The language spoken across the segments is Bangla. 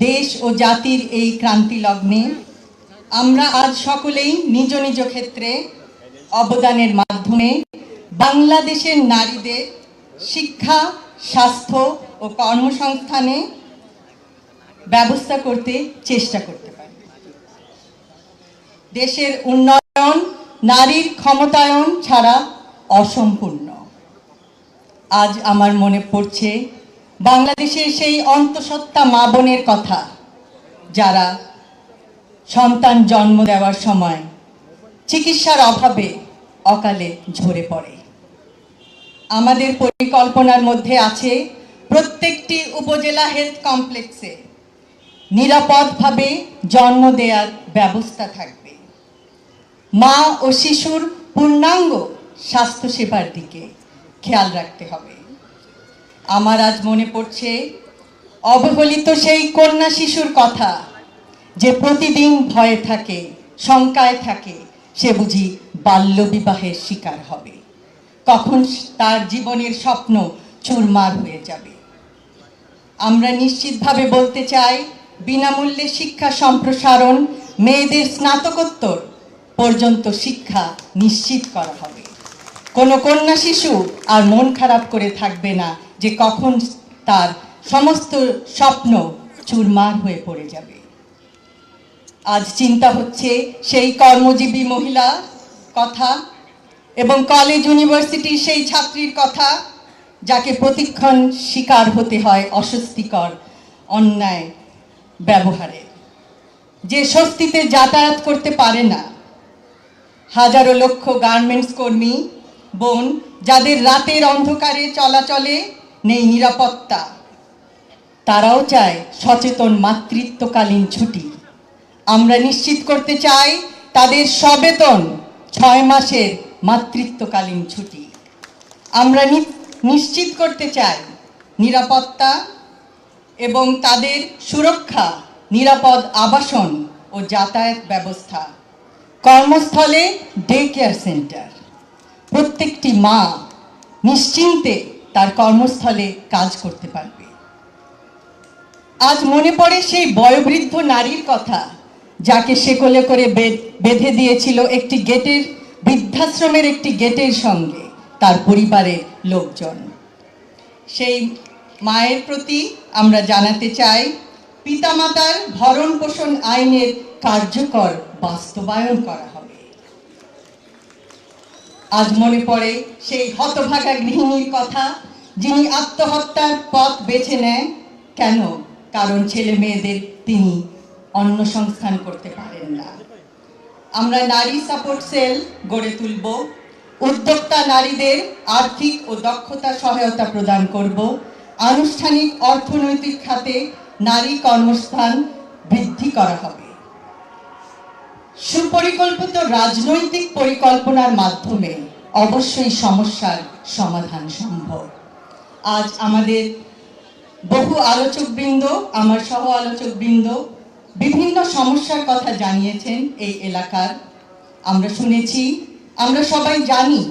দেশ ও জাতির এই ক্রান্তি লগ্নে আমরা আজ সকলেই নিজ নিজ ক্ষেত্রে অবদানের মাধ্যমে বাংলাদেশের নারীদের শিক্ষা, স্বাস্থ্য ও কর্মসংস্থানে ব্যবস্থা করতে চেষ্টা করতে পারি। দেশের উন্নয়ন নারীর ক্ষমতায়ন ছাড়া অসম্পূর্ণ। আজ আমার মনে পড়ছে বাংলাদেশের সেই অন্তঃসত্ত্বা মা বোনের কথা, যারা সন্তান জন্ম দেওয়ার সময় চিকিৎসার অভাবে অকালে ঝরে পড়ে। আমাদের পরিকল্পনার মধ্যে আছে প্রত্যেকটি উপজেলা হেলথ কমপ্লেক্সে নিরাপদভাবে জন্ম দেওয়ার ব্যবস্থা থাকবে। মা ও শিশুর পূর্ণাঙ্গ স্বাস্থ্যসেবার দিকে খেয়াল রাখতে হবে। আমার আজ মনে পড়ছে অবহেলিত সেই কন্যা শিশুর কথা, যে প্রতিদিন ভয়ে থাকে, শঙ্কায় থাকে, সে বুঝি বাল্যবিবাহের শিকার হবে, কখন তার জীবনের স্বপ্ন চুরমার হয়ে যাবে। আমরা নিশ্চিতভাবে বলতে চাই, বিনামূল্যে শিক্ষা সম্প্রসারণ, মেয়েদের স্নাতকোত্তর পর্যন্ত শিক্ষা নিশ্চিত করা হবে। কোনো কন্যা শিশু আর মন খারাপ করে থাকবে না যে কখন তার সমস্ত স্বপ্ন চুরমার হয়ে পড়ে যাবে। আজ চিন্তা হচ্ছে সেই কর্মজীবী মহিলা কথা এবং কলেজ ইউনিভার্সিটির সেই ছাত্রীর কথা, যাকে প্রতিক্ষণ শিকার হতে হয় অস্বস্তিকর অন্যায় ব্যবহারে, যে স্বস্তিতে যাতায়াত করতে পারে না। হাজারো লক্ষ গার্মেন্টস কর্মী বোন, যাদের রাতের অন্ধকারে চলাচলে নেই নিরাপত্তা, তারাও চায় সচেতন মাতৃত্বকালীন ছুটি। আমরা নিশ্চিত করতে চাই তাদের সবেতন 6 মাসের মাতৃত্বকালীন ছুটি। আমরা নিশ্চিত করতে চাই নিরাপত্তা এবং তাদের সুরক্ষা, নিরাপদ আবাসন ও যাতায়াত ব্যবস্থা, কর্মস্থলে ডে কেয়ার সেন্টার। প্রত্যেকটি মা নিশ্চিন্তে তার কর্মস্থলে কাজ করতে পারবে। আজ মনে পড়ে সেই বয়োবৃদ্ধ নারীর কথা, যাকে সেকলে করে বেঁধে দিয়েছিল একটি গেটের, বৃদ্ধাশ্রমের একটি গেটের সঙ্গে তার পরিবারের লোকজন। সেই মায়ের প্রতি আমরা জানাতে চাই, পিতামাতার ভরণ পোষণ আইনের কার্যকর বাস্তবায়ন করা হবে। আজ মনে পড়ে সেই হতভাগা গৃহিণীর কথা, যিনি আত্মহত্যার পথ বেছে নেয়। কেন? কারণ ছেলে মেয়েদের তিনি অন্ন সংস্থান করতে পারেন না। আমরা নারী সাপোর্ট সেল গড়ে তুলব, উদ্যোক্তা নারীদের আর্থিক ও দক্ষতা সহায়তা প্রদান করব, আনুষ্ঠানিক অর্থনৈতিক খাতে নারী কর্মস্থান বৃদ্ধি করা হবে। সুপরিকল্পিত রাজনৈতিক পরিকল্পনার মাধ্যমে অবশ্যই সমস্যার সমাধান সম্ভব। আজ আমাদের বহু আলোচকবৃন্দ, আমার সহ আলোচকবৃন্দ বিভিন্ন সমস্যার কথা জানিয়েছেন এই এলাকার। আমরা শুনেছি, আমরা সবাই জানি,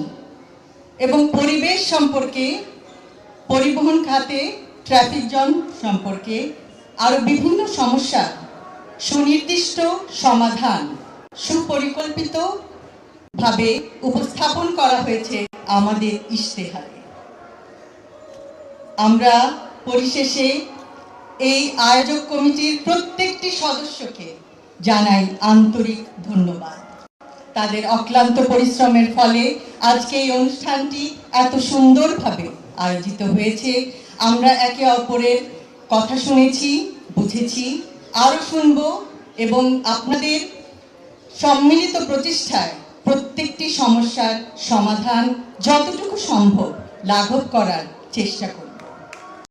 এবং পরিবেশ সম্পর্কে, পরিবহন খাতে ট্রাফিক জ্যাম সম্পর্কে আরও বিভিন্ন সমস্যার সুনির্দিষ্ট সমাধান সুপরিকল্পিতভাবে উপস্থাপন করা হয়েছে আমাদের ইশতেহারে। আমরা পরিশেষে এই আয়োজক কমিটির প্রত্যেকটি সদস্যকে জানাই আন্তরিক ধন্যবাদ। তাদের অক্লান্ত পরিশ্রমের ফলে আজকে এই অনুষ্ঠানটি এত সুন্দরভাবে আয়োজিত হয়েছে। আমরা একে অপরের কথা শুনেছি, বুঝেছি, আরও শুনব, এবং আপনাদের সম্মিলিত প্রচেষ্টায় প্রত্যেকটি সমস্যার সমাধান যতটুকু সম্ভব লাঘব করার চেষ্টা করব।